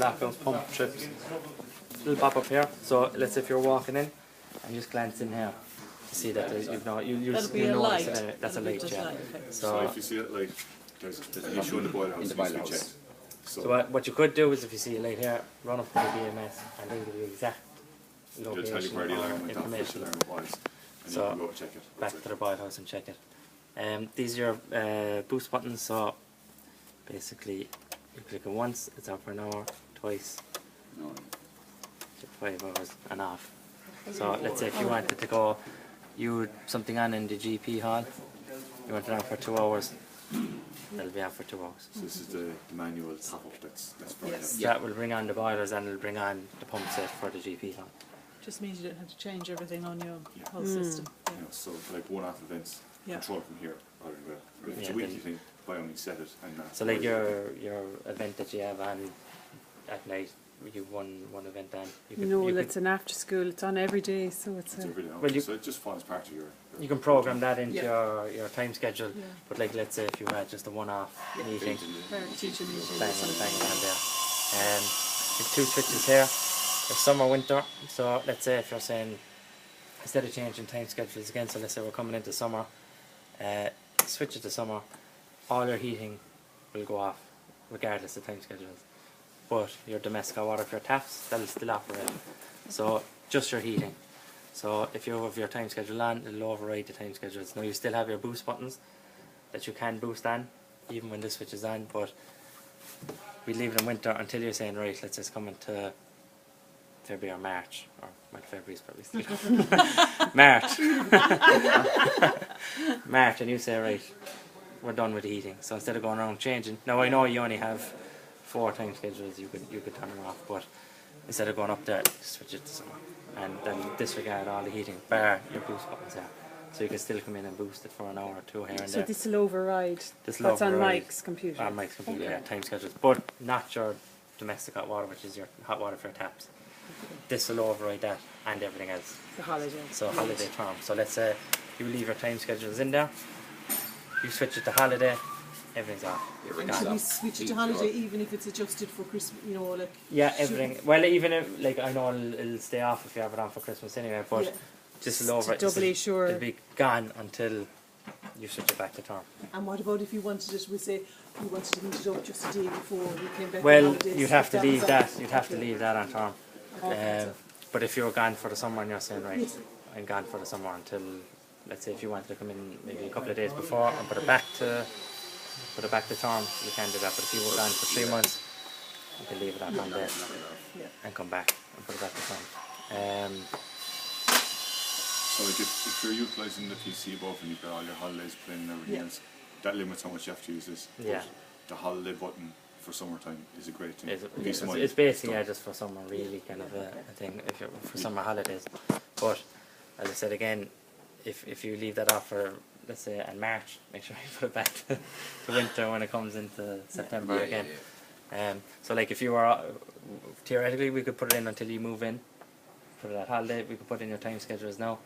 lockout, pump trips. Little pop up here. So let's say if you're walking in and just glance in here to see that there's, That'll be a notice light. that that's a light, Just yeah. light, okay. So if you see it, like, there's an issue in the boiler house, In the it needs to boiler be house. checked. So what you could do is if you see a light here, run up to the BMS and they'll give you exact it'll tell you location where the or alarm went off, which information. alarm it was, and So, you can go check it. back to the boil house and check it. These are your boost buttons, so basically you click it once, it's on for an hour, twice, No. 5 hours and off. So let's say if you wanted to go, you something on in the GP hall, you want it on for 2 hours, that'll be on for 2 hours. So this is the manual top up that's for Yes. So that will bring on the boilers and it'll bring on the pump set for the GP hall. Just means you don't have to change everything on your Yeah. whole system. You know, so like one-off events, Yeah. control from here rather than there. If it's Yeah, a weekly then- thing, by only set it and that's So like your event that you have on at night, you one event on. You could, No, you it's an after school. It's on every day, so it's it's a. every day. Well, you- So it just forms part of your you can program that into Yeah. your time schedule. Yeah. But like let's say if you had just a one-off Yeah. meeting, Parent teacher meeting. bang on there. There's 2 switches here. There's summer, winter. So let's say if you're saying instead of changing time schedules again, so let's say we're coming into summer, switch it to summer, all your heating will go off regardless of time schedules. But your domestic hot water for your taps, that'll still operate. So just your heating. So if you have your time schedule on, it'll override the time schedules. Now you still have your boost buttons that you can boost on, even when this switch is on, but we leave it in winter until you're saying, right, let's just come into February or March, or well, February's probably still March. March, and you say, right, we're done with the heating. So instead of going around changing, now I know you only have 4 time schedules you could turn them off, but instead of going up there, switch it to summer, and then disregard all the heating, bar your boost buttons there. So you can still come in and boost it for an hour or 2 here and So there. this will override. This will That's on override Mike's computer. on Mike's computer, yeah, time schedules, but not your domestic hot water, which is your hot water for your taps. This will override that and everything else. The holiday. So holiday term. So let's say you leave your time schedules in there, you switch it to holiday, everything's off. And should we switch it to holiday even if it's adjusted for Christmas, you know, like... Yeah, everything. Well, even if, like, I know it'll stay off if you have it on for Christmas anyway, but Yeah. this will over. doubly sure. It'll be gone until you switch it back to term. And what about if you wanted it, we say, we wanted to heat it up just a day before we came back Well, on holidays, you'd have if to was leave on? that. You'd have to Okay. leave that on term. Okay, But if you're gone for the summer and you're saying, right, Yes. I'm gone for the summer until, let's say, if you wanted to come in maybe a couple of days before and put it back to term, you can do that. But if you were gone for 3 months, you can leave it on there Yeah. and come back and put it back to term. So like if you're utilising the PC above and you've got all your holidays playing and everything Yeah. else, that limits how much you have to use this. But Yeah. the holiday button for summertime is a great thing. It's basically just for summer, really, kind of a thing, if you're for summer holidays. But as I said again, if you leave that off for, let's say, in March, make sure you put it back to winter when it comes into September again. So like if you were, theoretically we could put it in until you move in, put it at holiday, we could put in your time schedules now,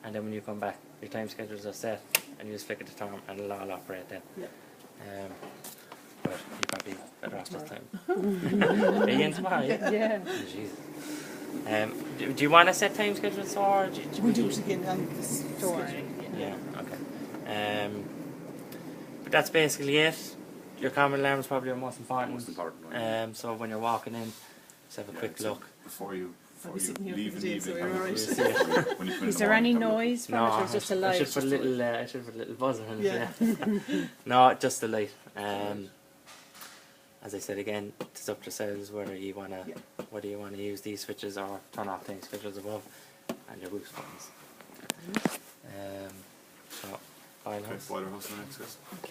and then when you come back, your time schedules are set, and you just flick it to term, and it'll all operate then. Yeah. But you're probably better off this time. Are you in tomorrow? Yeah. Yeah. Oh, Jesus. Do you want to set time schedules or do you, We'll do it again on this Sure. schedule. yeah, okay. But that's basically it. Your common alarm is probably your most important. Most important one. So when you're walking in, just have a quick so look. Before you I'll be sitting here leave for in the the day, so evening. we're all right. You see it. when you come in Is the there morning, any have a look. noise from No, it, or just a I light? should put a little. I should put a little buzzer in it. Yeah. Yeah. No, just the light. As I said again, it's up to yourselves whether you wanna use these switches or turn off time schedules above, and your boost buttons. So, boil Okay, house. boiler house next, guys. Okay.